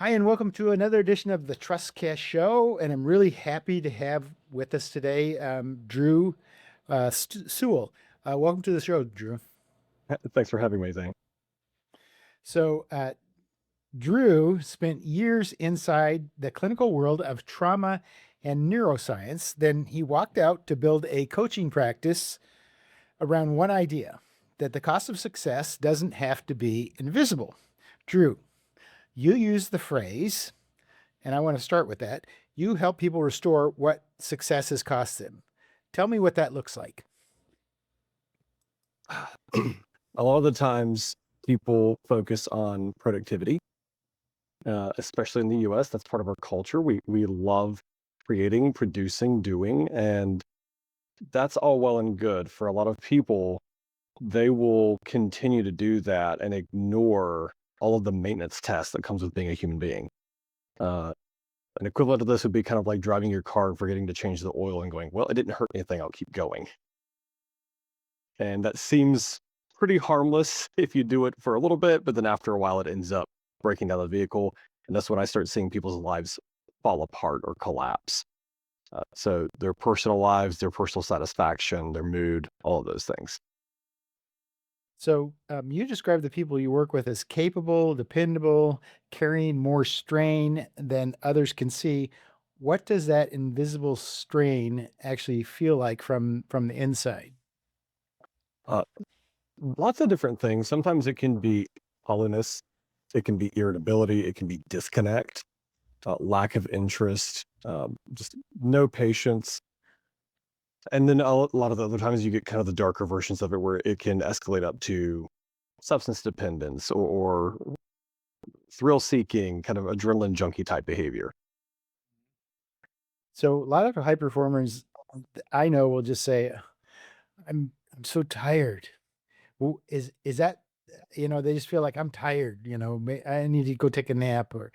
Hi, and welcome to another edition of the Trustcast Show. And I'm really happy to have with us today Drew Sewell. Welcome to the show, Drew. Thanks for having me, Zane. So, Drew spent years inside the clinical world of trauma and neuroscience. Then he walked out to build a coaching practice around one idea that the cost of success doesn't have to be invisible. Drew, you use the phrase, and I want to start with that. You help people restore what success has cost them. Tell me what that looks like. A lot of the times people focus on productivity, especially in the US. That's part of our culture. We love creating, producing, doing, and that's all well and good. For a lot of people, they will continue to do that and ignore all of the maintenance tasks that comes with being a human being. Uh, an equivalent of this would be kind of like driving your car and forgetting to change the oil and going, well, it didn't hurt anything. I'll keep going. And that seems pretty harmless if you do it for a little bit, but then after a while, it ends up breaking down the vehicle. And that's when I start seeing people's lives fall apart or collapse. So their personal lives, their personal satisfaction, their mood, all of those things. So, you describe the people you work with as capable, dependable, carrying more strain than others can see. What does that invisible strain actually feel like from the inside? Uh, Lots of different things. Sometimes it can be hollowness, it can be irritability, it can be disconnect, lack of interest, just no patience. And then a lot of the other times you get kind of the darker versions of it where it can escalate up to substance dependence or thrill seeking, kind of adrenaline junkie type behavior. So, a lot of high performers I know will just say, I'm so tired. Well, is that they just feel like I'm tired, I need to go take a nap or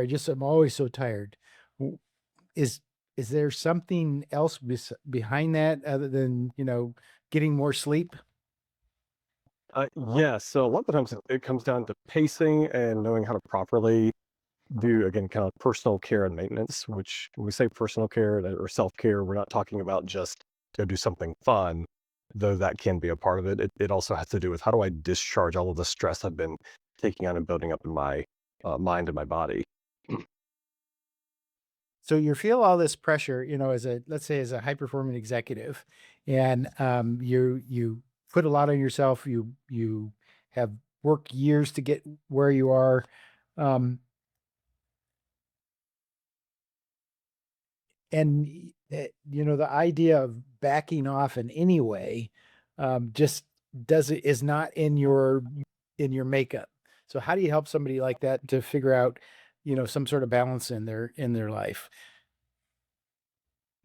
just I'm always so tired. W- Is is there something else behind that other than, getting more sleep? Yeah, so a lot of the times it comes down to pacing and knowing how to properly do, again, kind of personal care and maintenance, which when we say personal care or self care, we're not talking about just go do something fun, though that can be a part of it. It also has to do with how do I discharge all of the stress I've been taking on and building up in my mind and my body. So you feel all this pressure, as a let's say as a high performing executive, and you put a lot on yourself. You have worked years to get where you are. Um, the idea of backing off in any way, just doesn't is not in your makeup. So how do you help somebody like that to figure out, some sort of balance in their life?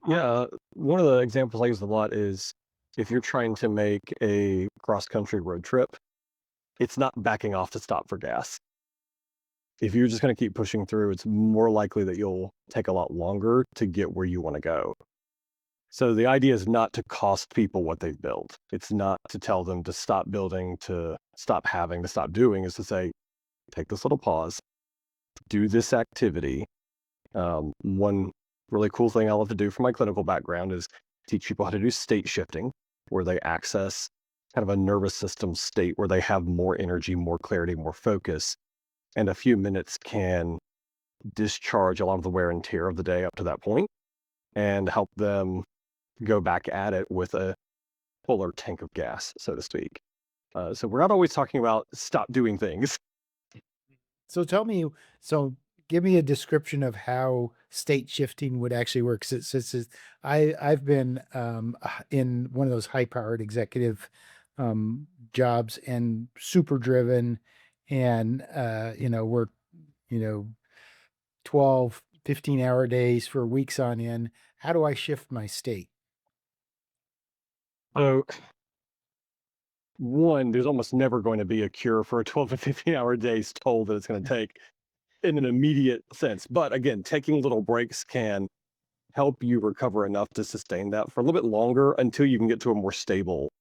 Yeah, one of the examples I use a lot is if you're trying to make a cross country road trip, it's not backing off to stop for gas. If you're just going to keep pushing through, it's more likely that you'll take a lot longer to get where you want to go. So the idea is not to cost people what they've built. It's not to tell them to stop building, to stop having, to stop doing, is to say, take this little pause, do this activity. One really cool thing I love to do from my clinical background is teach people how to do state shifting, where they access kind of a nervous system state where they have more energy, more clarity, more focus, and a few minutes can discharge a lot of the wear and tear of the day up to that point and help them go back at it with a fuller tank of gas, so to speak. So we're not always talking about stop doing things. So tell me, so give me a description of how state shifting would actually work. I've been in one of those high powered executive jobs and super driven and work, you know, 12, 15-hour days for weeks on end. How do I shift my state? So one, there's almost never going to be a cure for a 12 to 15-hour day's toll that it's going to take in an immediate sense. But again, taking little breaks can help you recover enough to sustain that for a little bit longer until you can get to a more stable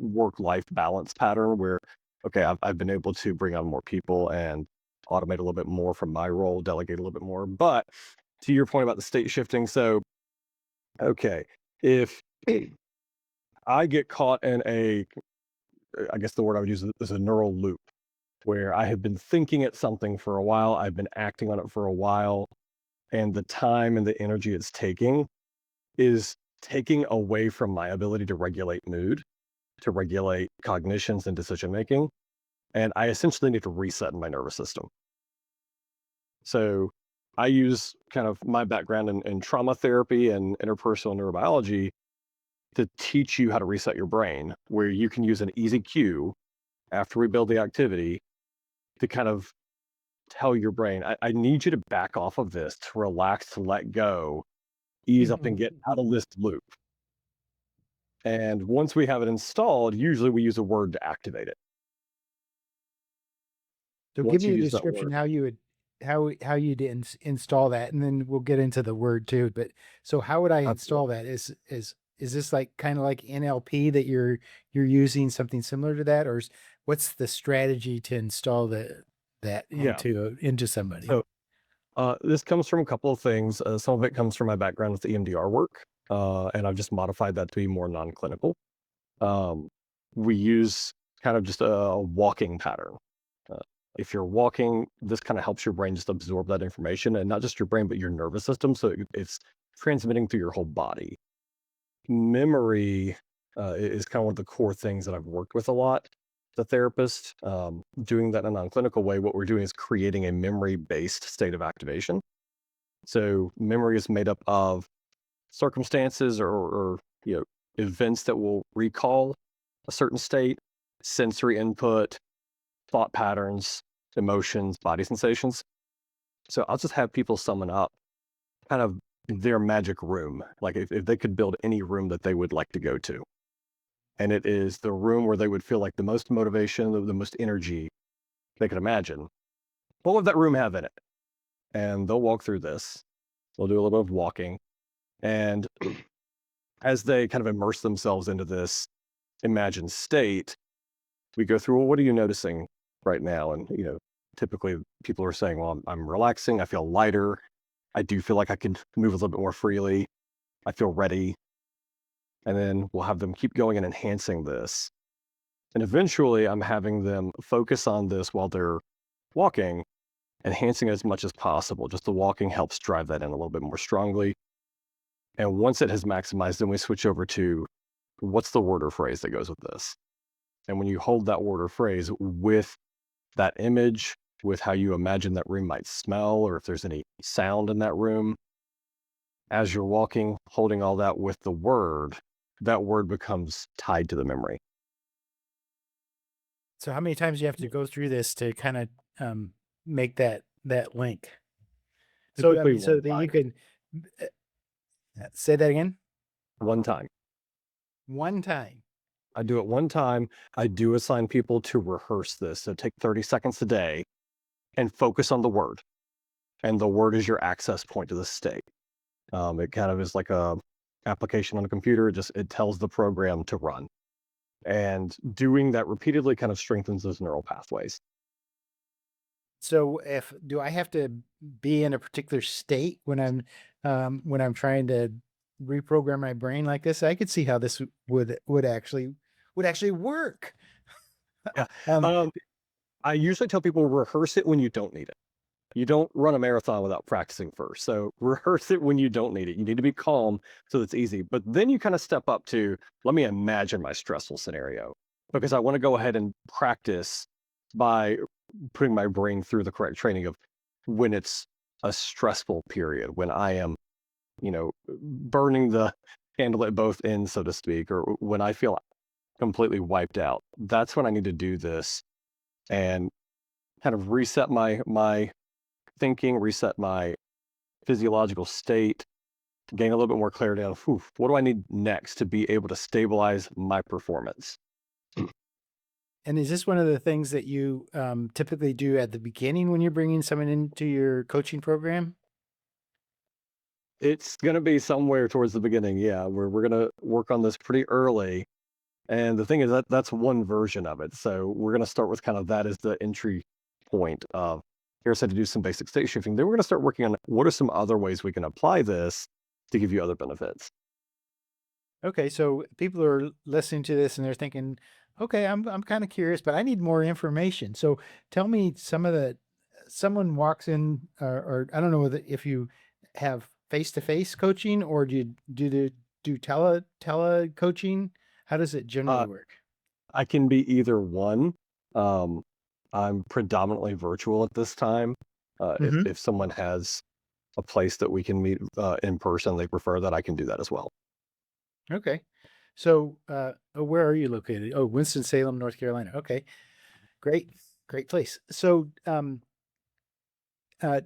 work life balance pattern where, okay, I've been able to bring on more people and automate a little bit more from my role, delegate a little bit more. But to your point about the state shifting, so okay, if I get caught in I guess the word I would use is a neural loop where I have been thinking at something for a while, I've been acting on it for a while, and the time and the energy it's taking is taking away from my ability to regulate mood, to regulate cognitions and decision making. And I essentially need to reset my nervous system. So I use kind of my background in trauma therapy and interpersonal neurobiology to teach you how to reset your brain, where you can use an easy cue after we build the activity to kind of tell your brain, I need you to back off of this, to relax, to let go, ease up and get out of this loop. And once we have it installed, usually we use a word to activate it. So give Once me you a use that description word, how you would how you'd install that, and then we'll get into the word too. But so how would I install absolutely. that? Is this like kind of like NLP that you're using something similar to that, or what's the strategy to install that Yeah. into somebody? So this comes from a couple of things. Some of it comes from my background with the EMDR work, and I've just modified that to be more non-clinical. Um, we use kind of just a walking pattern. Uh, if you're walking, this kind of helps your brain just absorb that information, and not just your brain, but your nervous system. So it's transmitting through your whole body. Memory is kind of one of the core things that I've worked with a lot. The therapist doing that in a non-clinical way, what we're doing is creating a memory-based state of activation. So memory is made up of circumstances or you know events that will recall a certain state, sensory input, thought patterns, emotions, body sensations. So I'll just have people summon up kind of their magic room. Like if they could build any room that they would like to go to. And it is the room where they would feel like the most motivation, the most energy they could imagine. What would that room have in it? And they'll walk through this. They'll do a little bit of walking. And as they kind of immerse themselves into this imagined state, we go through, well, what are you noticing right now? And, typically people are saying, well, I'm relaxing. I feel lighter. I do feel like I can move a little bit more freely. I feel ready. And then we'll have them keep going and enhancing this. And eventually I'm having them focus on this while they're walking, enhancing as much as possible. Just the walking helps drive that in a little bit more strongly. And once it has maximized, then we switch over to what's the word or phrase that goes with this? And when you hold that word or phrase with that image, with how you imagine that room might smell, or if there's any sound in that room, as you're walking, holding all that with the word, that word becomes tied to the memory. So how many times do you have to go through this to kind of make that link? So I Typically mean, so one that you time. can say that again. One time. One time. I do it one time. I do assign people to rehearse this. So take 30 seconds a day and focus on the word. And the word is your access point to the state. It kind of is like a application on a computer. It tells the program to run. And doing that repeatedly kind of strengthens those neural pathways. So if do I have to be in a particular state when I'm trying to reprogram my brain like this? I could see how this would actually work. Yeah. Um, Um, I usually tell people rehearse it when you don't need it. You don't run a marathon without practicing first. So rehearse it when you don't need it. You need to be calm so it's easy. But then you kind of step up to, let me imagine my stressful scenario because I want to go ahead and practice by putting my brain through the correct training of when it's a stressful period, when I am, burning the candle at both ends, so to speak, or when I feel completely wiped out. That's when I need to do this and kind of reset my thinking, reset my physiological state, to gain a little bit more clarity on what do I need next to be able to stabilize my performance. and is this one of the things that you typically do at the beginning when you're bringing someone into your coaching program? It's going to be somewhere towards the beginning, yeah, where we're going to work on this pretty early. And the thing is that that's one version of it. So we're going to start with kind of that as the entry point of Here's how to do some basic state shifting. Then we're going to start working on what are some other ways we can apply this to give you other benefits. Okay, so people are listening to this and they're thinking, okay, I'm kind of curious, but I need more information. So tell me some of the someone walks in, or I don't know if you have face-to-face coaching or do tele coaching. How does it generally Uh, work? I can be either one. Um, I'm predominantly virtual at this time. Hmm. If someone has a place that we can meet in person, they prefer that, I can do that as well. Okay. So, where are you located? Oh, Winston-Salem, North Carolina. Okay, great, great place. So, uh,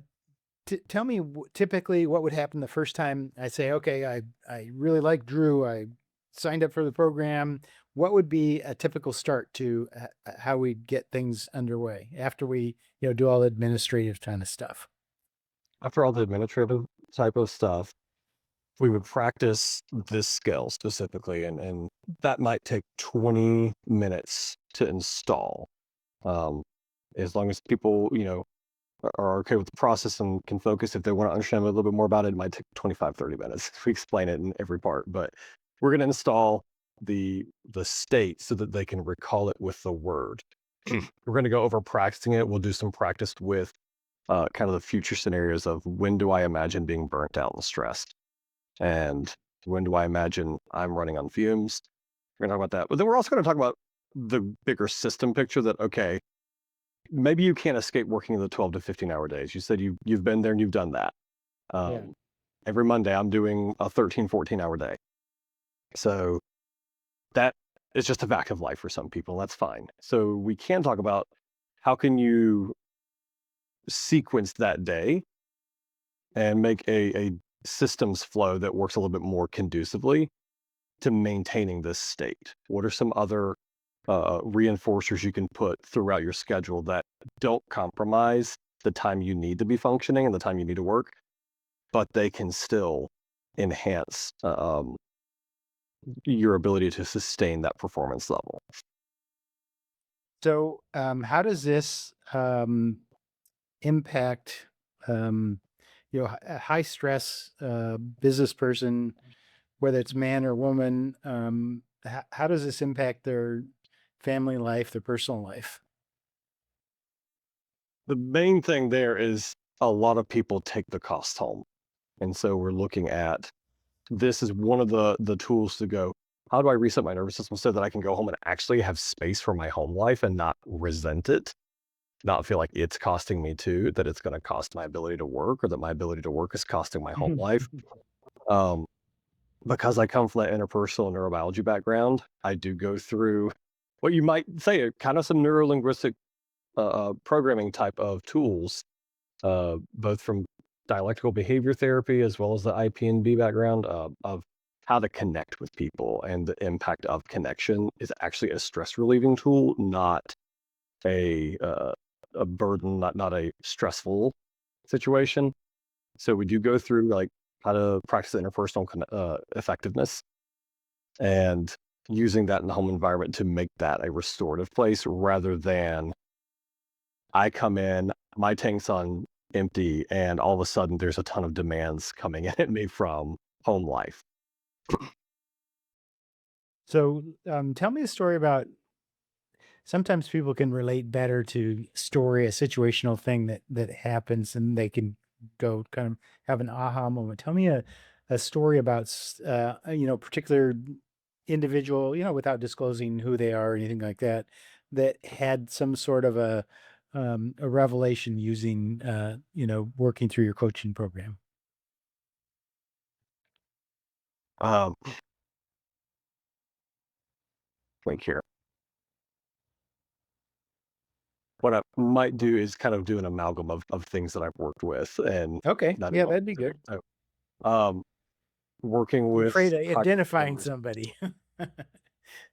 tell me typically what would happen the first time I say, okay, I really like Drew. I signed up for the program. What would be a typical start to how we get things underway after we, do all the administrative kind of stuff? After all the administrative type of stuff, we would practice this skill specifically, and that might take 20 minutes to install. Um, as long as people, are okay with the process and can focus, if they want to understand a little bit more about it, it might take 25, 30 minutes if we explain it in every part. But we're going to install the state so that they can recall it with the word. We're going to go over practicing it. We'll do some practice with kind of the future scenarios of when do I imagine being burnt out and stressed, and when do I imagine I'm running on fumes. We're going to talk about that. But then we're also going to talk about the bigger system picture that, okay, maybe you can't escape working the 12 to 15-hour days. You said you've been there and you've done that. Yeah. Um, every Monday, I'm doing a 13, 14-hour day. So that is just a fact of life for some people. That's fine. So we can talk about how can you sequence that day and make a systems flow that works a little bit more conducively to maintaining this state. What are some other reinforcers you can put throughout your schedule that don't compromise the time you need to be functioning and the time you need to work, but they can still enhance your ability to sustain that performance level? So, how does this impact, um, a high stress business person, whether it's man or woman? How does this impact their family life, their personal life? The main thing there is a lot of people take the cost home. And so we're looking at this is one of the tools to go, how do I reset my nervous system so that I can go home and actually have space for my home life and not resent it, not feel like it's costing me too, that it's going to cost my ability to work or that my ability to work is costing my home life. Um, because I come from that interpersonal neurobiology background, I do go through what you might say kind of some neurolinguistic programming type of tools, both from dialectical behavior therapy as well as the IPNB background, of how to connect with people, and the impact of connection is actually a stress relieving tool, not a a burden, not a stressful situation. So we do go through like how to practice interpersonal effectiveness and using that in the home environment to make that a restorative place rather than I come in, my tank's on empty, and all of a sudden there's a ton of demands coming in at me from home life. So, tell me a story about sometimes people can relate better to story, a situational thing that happens, and they can go kind of have an aha moment. Tell me a story about particular individual, without disclosing who they are or anything like that, that had some sort of a revelation using working through your coaching program. Um, like here, what I might do is kind of do an amalgam of things that I've worked with and Okay, not yeah, involved. that'd be good. So, um, working I'm with afraid of project identifying members. somebody.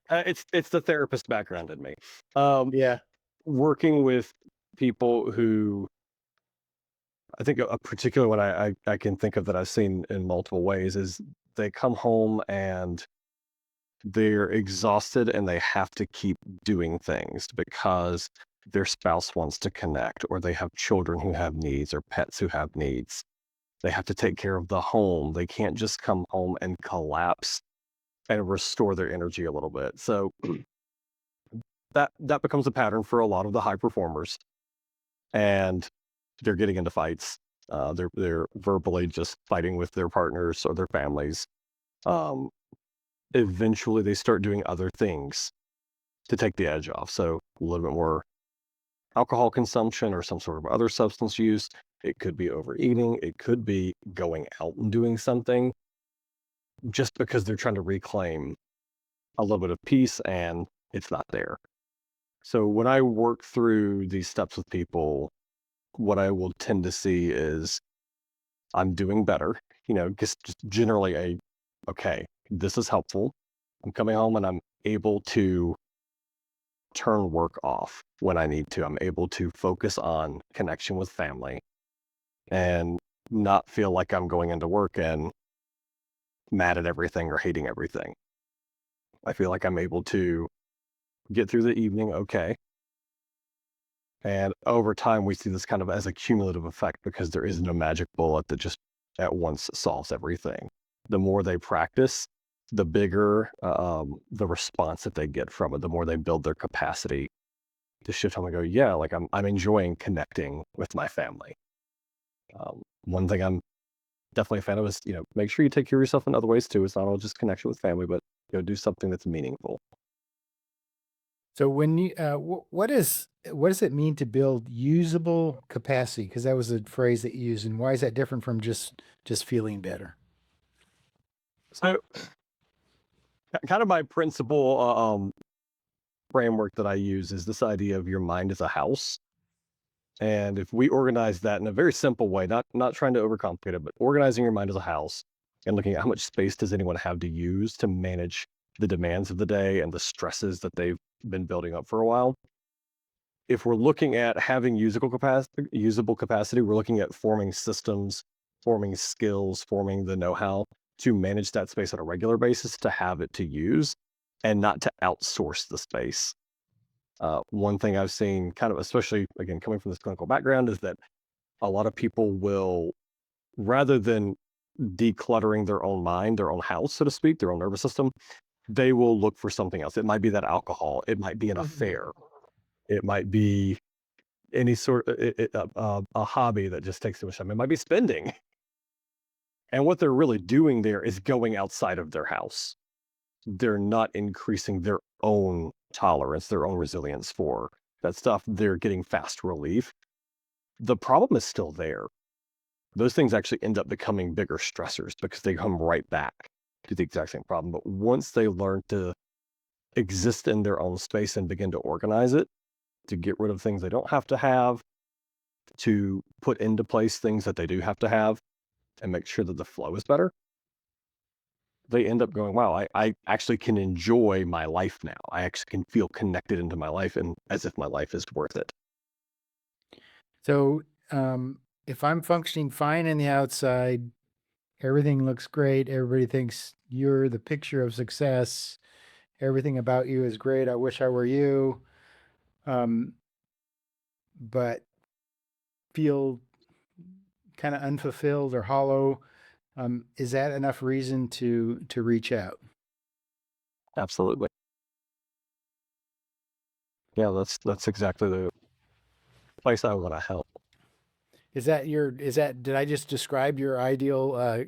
It's the therapist background in me. Um, Yeah. working with people who I think a particular one I can think of that I've seen in multiple ways is they come home and they're exhausted and they have to keep doing things because their spouse wants to connect, or they have children who have needs, or pets who have needs. They have to take care of the home. They can't just come home and collapse and restore their energy a little bit. So that becomes a pattern for a lot of the high performers, and they're getting into fights. They're verbally just fighting with their partners or their families. Um, Eventually, they start doing other things to take the edge off. So a little bit more alcohol consumption or some sort of other substance use. It could be overeating. It could be going out and doing something just because they're trying to reclaim a little bit of peace and it's not there. So when I work through these steps with people, what I will tend to see is I'm doing better, just generally okay, this is helpful. I'm coming home and I'm able to turn work off when I need to. I'm able to focus on connection with family and not feel like I'm going into work and mad at everything or hating everything. I feel like I'm able to get through the evening okay. And over time, we see this kind of as a cumulative effect because there is no magic bullet that just at once solves everything. The more they practice, the bigger the response that they get from it, the more they build their capacity to shift home and go, yeah, like I'm enjoying connecting with my family. One thing I'm definitely a fan of is, make sure you take care of yourself in other ways too. It's not all just connection with family, but do something that's meaningful. So when you, what does it mean to build usable capacity? Because that was a phrase that you used, and why is that different from just feeling better? So kind of my principal framework that I use is this idea of your mind as a house. And if we organize that in a very simple way, not trying to overcomplicate it, but organizing your mind as a house and looking at how much space does anyone have to use to manage the demands of the day and the stresses that they've been building up for a while. If we're looking at having usable capacity, we're looking at forming systems, forming skills, forming the know-how to manage that space on a regular basis, to have it to use and not to outsource the space. One thing I've seen kind of, especially again, coming from this clinical background, is that a lot of people will, rather than decluttering their own mind, their own house, so to speak, their own nervous system, they will look for something else. It might be that alcohol. It might be an affair. It might be any sort a hobby that just takes too much time. It might be spending. And what they're really doing there is going outside of their house. They're not increasing their own tolerance, their own resilience for that stuff. They're getting fast relief. The problem is still there. Those things actually end up becoming bigger stressors because they come right back to the exact same problem. But once they learn to exist in their own space and begin to organize it, to get rid of things they don't have to have, to put into place things that they do have to have, and make sure that the flow is better, they end up going, wow, I actually can enjoy my life now. I actually can feel connected into my life and as if my life is worth it. So, if I'm functioning fine in the outside, everything looks great. Everybody thinks you're the picture of success. Everything about you is great. I wish I were you. Um, but feel kind of unfulfilled or hollow. Is that enough reason to reach out? Absolutely. Yeah, that's exactly the place I want to help. Did I just describe your ideal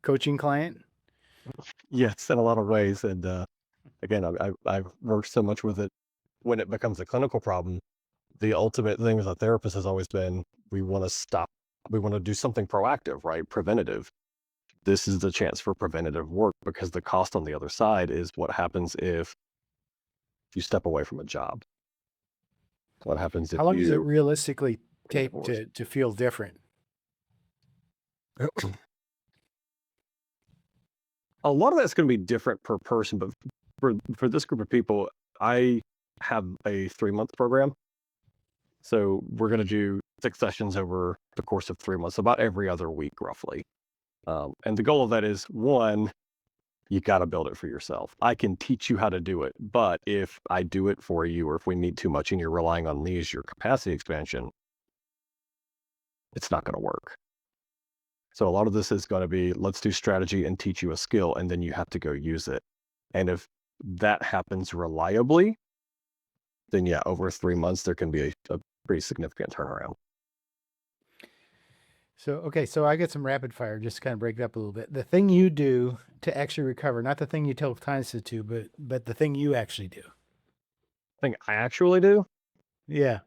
coaching client? Yes, in a lot of ways. And again, I've worked so much with it. When it becomes a clinical problem, the ultimate thing as a therapist has always been, we want to stop. We want to do something proactive, right? Preventative. This is the chance for preventative work because the cost on the other side is what happens if you step away from a job. What happens How if long does it you realistically get take divorced? to feel different? A lot of that's going to be different per person, but for this group of people, I have a 3-month program. So we're going to do 6 sessions over the course of 3 months, about every other week, roughly. And the goal of that is one, You got to build it for yourself. I can teach you how to do it, but if I do it for you, or if we meet too much and you're relying on me as your capacity expansion, it's not going to work. So a lot of this is going to be, let's do strategy and teach you a skill, and then you have to go use it. And if that happens reliably, then yeah, over 3 months, there can be a pretty significant turnaround. So, okay, so I get some rapid fire, just to kind of break it up a little bit. The thing you do to actually recover, not the thing you tell clients to do, but the thing you actually do. Thing I actually do, Yeah.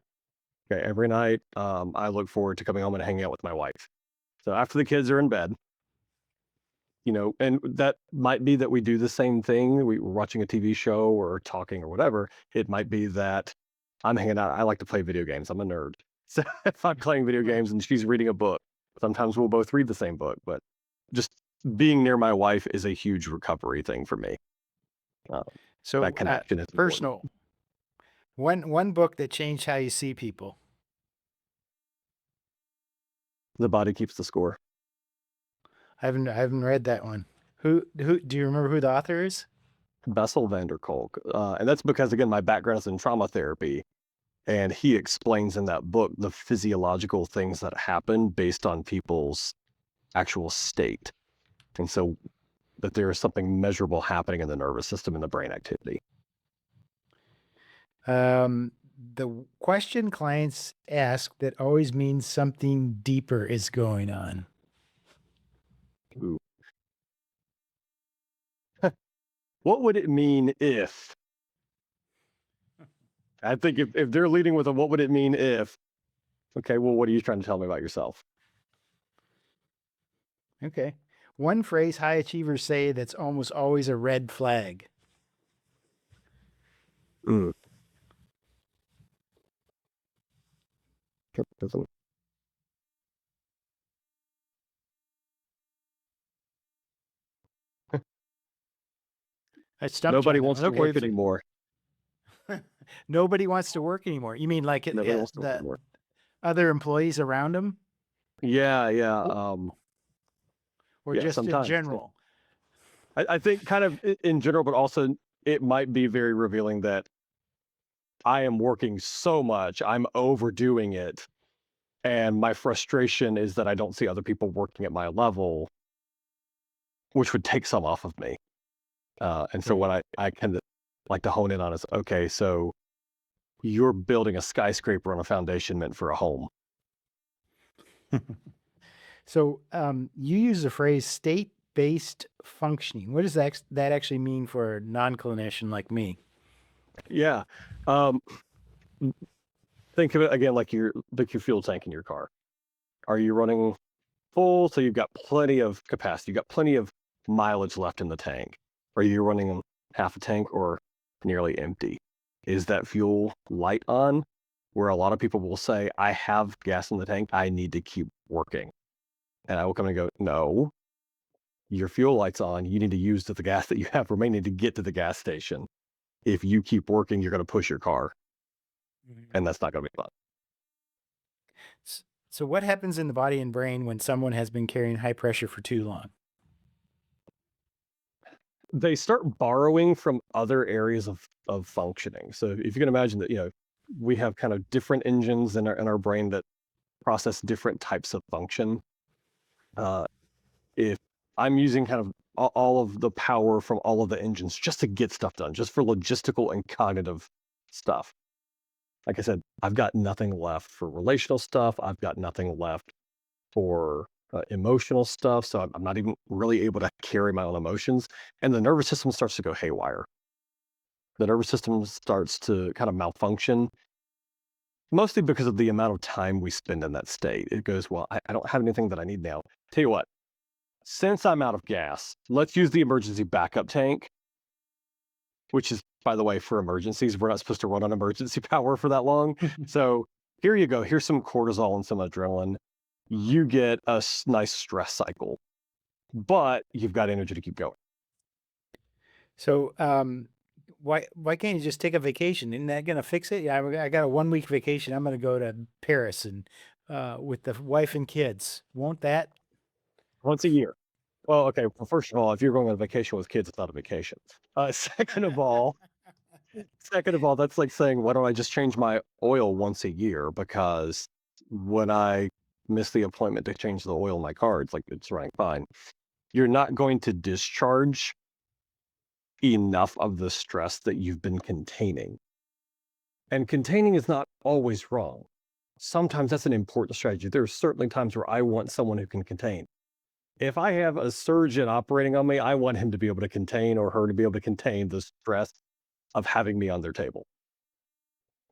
okay, every night, I look forward to coming home and hanging out with my wife. So after the kids are in bed, and that might be that we do the same thing. We're watching a TV show or talking or whatever. It might be that I'm hanging out. I like to play video games. I'm a nerd. So if I'm playing video games and she's reading a book, sometimes we'll both read the same book. But just being near my wife is a huge recovery thing for me. So, That connection is important. personal. One book that changed how you see people. The body keeps the score. I haven't read that one. Who do you remember who the author is? Bessel van der Kolk. And that's because, again, my background is in trauma therapy. And he explains in that book the physiological things that happen based on people's actual state. And so that there is something measurable happening in the nervous system and the brain activity. The question clients ask that always means something deeper is going on. Ooh. What would it mean if? I think if they're leading with a what would it mean if, okay, well, what are you trying to tell me about yourself? Okay. One phrase high achievers say that's almost always a red flag. Mm. I stumped you Nobody on that wants one. to work Okay. anymore. Nobody wants to work anymore. You mean like Nobody wants to work the anymore. other employees around them, Yeah, yeah. or Yeah, just in sometimes. Yeah. general? I think kind of in general, but also it might be very revealing that I am working so much, I'm overdoing it. And my frustration is that I don't see other people working at my level, which would take some off of me. And so what I kind of like to hone in on is, okay, so you're building a skyscraper on a foundation meant for a home. So you use the phrase state-based functioning. What does that actually mean for a non-clinician like me? Yeah. Um, think of it again like your fuel tank in your car. Are you running full, so you've got plenty of capacity, you've got plenty of mileage left in the tank? Are you running half a tank or nearly empty? Is that fuel light on? Where a lot of people will say, I have gas in the tank, I need to keep working. And I will come and go, no, your fuel light's on. You need to use the gas that you have remaining to get to the gas station. If you keep working, you're going to push your car, and that's not going to be fun. So what happens in the body and brain when someone has been carrying high pressure for too long? They start borrowing from other areas of functioning. So if you can imagine that, we have kind of different engines in our brain that process different types of function. If I'm using kind of all of the power from all of the engines just to get stuff done, just for logistical and cognitive stuff. Like I said, I've got nothing left for relational stuff. I've got nothing left for emotional stuff. So I'm not even really able to carry my own emotions. And the nervous system starts to go haywire. The nervous system starts to kind of malfunction, mostly because of the amount of time we spend in that state. It goes, well, I don't have anything that I need now. Tell you what, since I'm out of gas, let's use the emergency backup tank, which is, by the way, for emergencies. We're not supposed to run on emergency power for that long. So here you go. Here's some cortisol and some adrenaline. You get a nice stress cycle, but you've got energy to keep going. So why can't you just take a vacation? Isn't that going to fix it? Yeah, I got a 1 week vacation. I'm going to go to Paris and with the wife and kids. Won't that? Once a year. Well, okay. Well, first of all, if you're going on vacation with kids, it's not a vacation. Second of all, that's like saying, why don't I just change my oil once a year? Because when I miss the appointment to change the oil in my car, it's like it's running fine. You're not going to discharge enough of the stress that you've been containing. And containing is not always wrong. Sometimes that's an important strategy. There are certainly times where I want someone who can contain. If I have a surgeon operating on me, I want him to be able to contain or her to be able to contain the stress of having me on their table.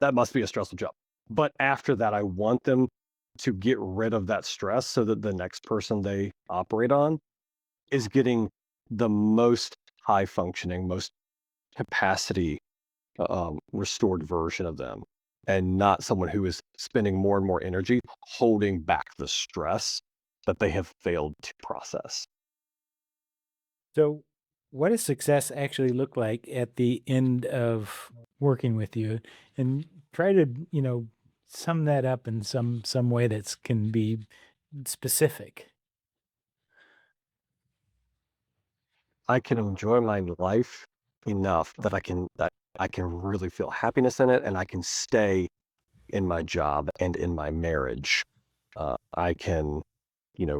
That must be a stressful job. But after that, I want them to get rid of that stress so that the next person they operate on is getting the most high functioning, most capacity restored version of them, and not someone who is spending more and more energy holding back the stress that they have failed to process. So, what does success actually look like at the end of working with you? And try to, sum that up in some way that's can be specific. I can enjoy my life enough that I can really feel happiness in it, and I can stay in my job and in my marriage. I can, you know,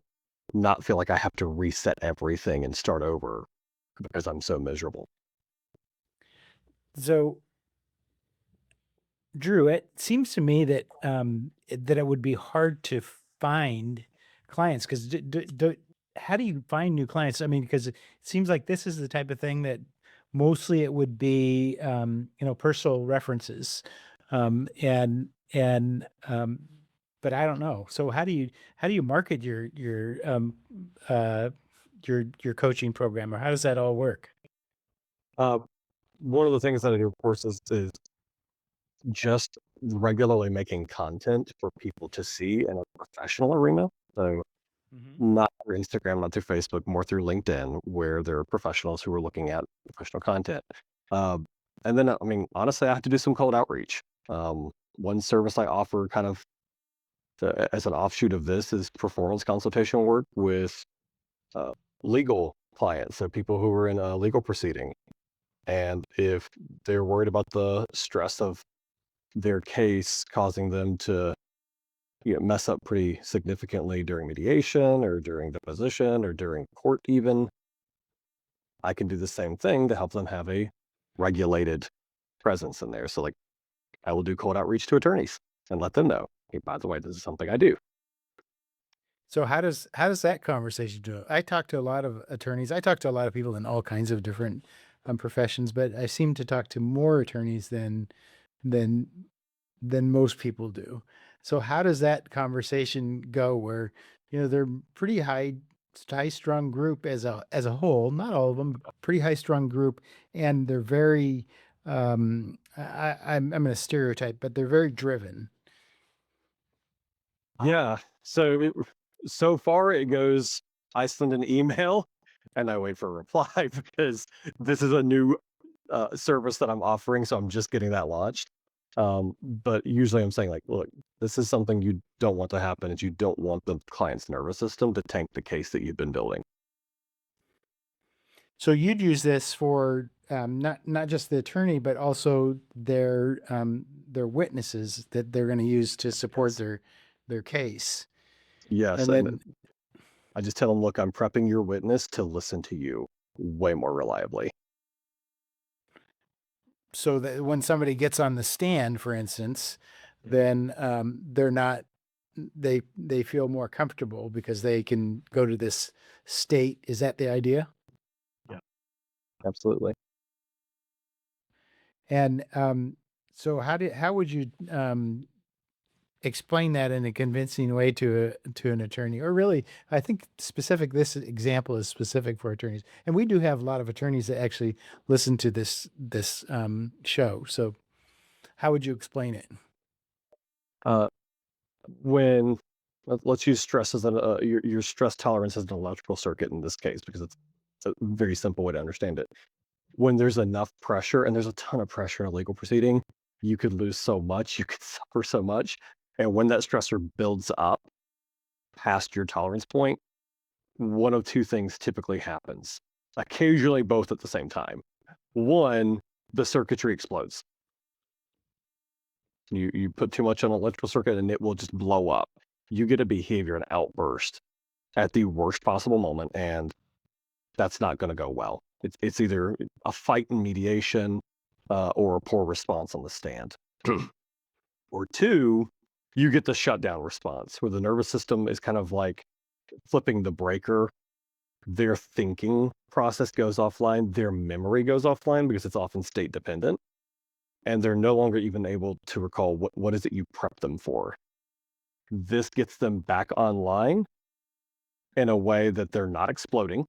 not feel like I have to reset everything and start over because I'm so miserable. So, Drew, it seems to me that that it would be hard to find clients because how do you find new clients? I mean, because it seems like this is the type of thing that mostly it would be personal references, and but I don't know. So how do you market uh, your coaching program, or how does that all work? Uh, One of the things that I do, of course, is just regularly making content for people to see in a professional arena. So Hmm. not through Instagram, not through Facebook, more through LinkedIn, where there are professionals who are looking at professional content. Um, and then, I mean, honestly, I have to do some cold outreach. One service I offer kind of as an offshoot of this is performance consultation work with uh, legal clients, so people who are in a legal proceeding. And if they're worried about the stress of their case causing them to mess up pretty significantly during mediation or during deposition or during court, even, I can do the same thing to help them have a regulated presence in there. So, like, I will do cold outreach to attorneys and let them know, hey, by the way, this is something I do. So how does that conversation go? I talk to a lot of attorneys. I talk to a lot of people in all kinds of different professions, but I seem to talk to more attorneys than than most people do. So how does that conversation go? Where they're pretty high strung group as a whole, not all of them, pretty high strung group, and they're very I'm going to stereotype, but they're very driven. Yeah. So far it goes, I send an email and I wait for a reply because this is a new service that I'm offering. So I'm just getting that launched. But usually I'm saying, like, look, this is something you don't want to happen, is you don't want the client's nervous system to tank the case that you've been building. So you'd use this for not just the attorney, but also their witnesses that they're going to use to support Yes. their case. Yes. And And then I just tell them, look, I'm prepping your witness to listen to you way more reliably. so that when somebody gets on the stand, for instance, then they're not they feel more comfortable because they can go to this state. Is that the idea? Yeah, absolutely. And so how would you explain that in a convincing way to an attorney? Or really, I think this example is specific for attorneys, and we do have a lot of attorneys that actually listen to this show. So how would you explain it? Uh, when let's use stress as your stress tolerance as an electrical circuit in this case, because it's a very simple way to understand it. When there's enough pressure, and there's a ton of pressure in a legal proceeding, you could lose so much, you could suffer so much. And when that stressor builds up past your tolerance point, one of two things typically happens, occasionally both at the same time. One, the circuitry explodes. You put too much on an electrical circuit and it will just blow up. You get a behavior, an outburst at the worst possible moment, and that's not going to go well. It's either a fight in mediation or a poor response on the stand. Or two, you get the shutdown response where the nervous system is kind of like flipping the breaker. Their thinking process goes offline, their memory goes offline because it's often state dependent, and they're no longer even able to recall what is it you prep them for. This gets them back online in a way that they're not exploding.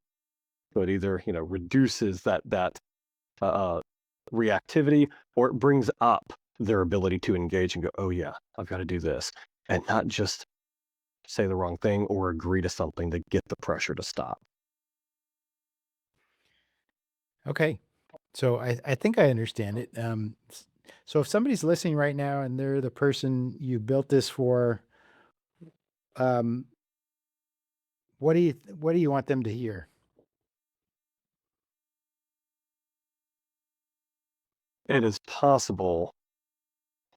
So it either, reduces that uh, reactivity, or it brings up their ability to engage and go, oh yeah, I've got to do this, and not just say the wrong thing or agree to something to get the pressure to stop. Okay. So I think I understand it. So if somebody's listening right now and they're the person you built this for, um, what do you want them to hear? It is possible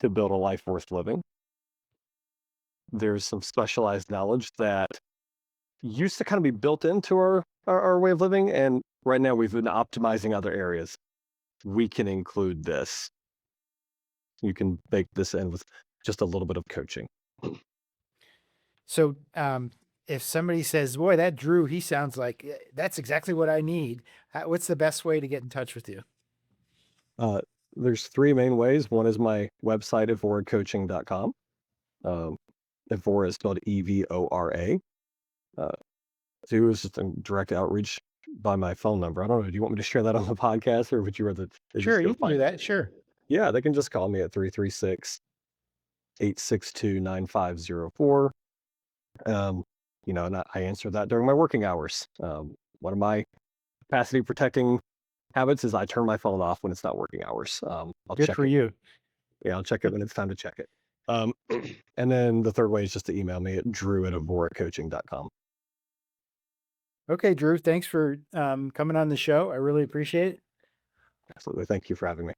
to build a life worth living. There's some specialized knowledge that used to kind of be built into our way of living. And right now we've been optimizing other areas. We can include this. You can bake this in with just a little bit of coaching. So if somebody says, "Boy, that Drew, he sounds like that's exactly what I need," what's the best way to get in touch with you? Uh, there's three main ways. One is my website, avoracoaching.com. Um, Avora is spelled Evora. Uh, Two is just a direct outreach by my phone number. I don't know. Do you want me to share that on the podcast, or would you rather they Sure, just go you can find do it? that. Sure. Yeah, they can just call me at 336-862-9504. Um, and I answer that during my working hours. One of my capacity protecting habits is I turn my phone off when it's not working hours. I'll Good check for it. you. Yeah, I'll check it when it's time to check it. Um, and then the third way is just to email me at drew@avoracoaching.com. Okay, Drew, thanks for coming on the show. I really appreciate it. Absolutely. Thank you for having me.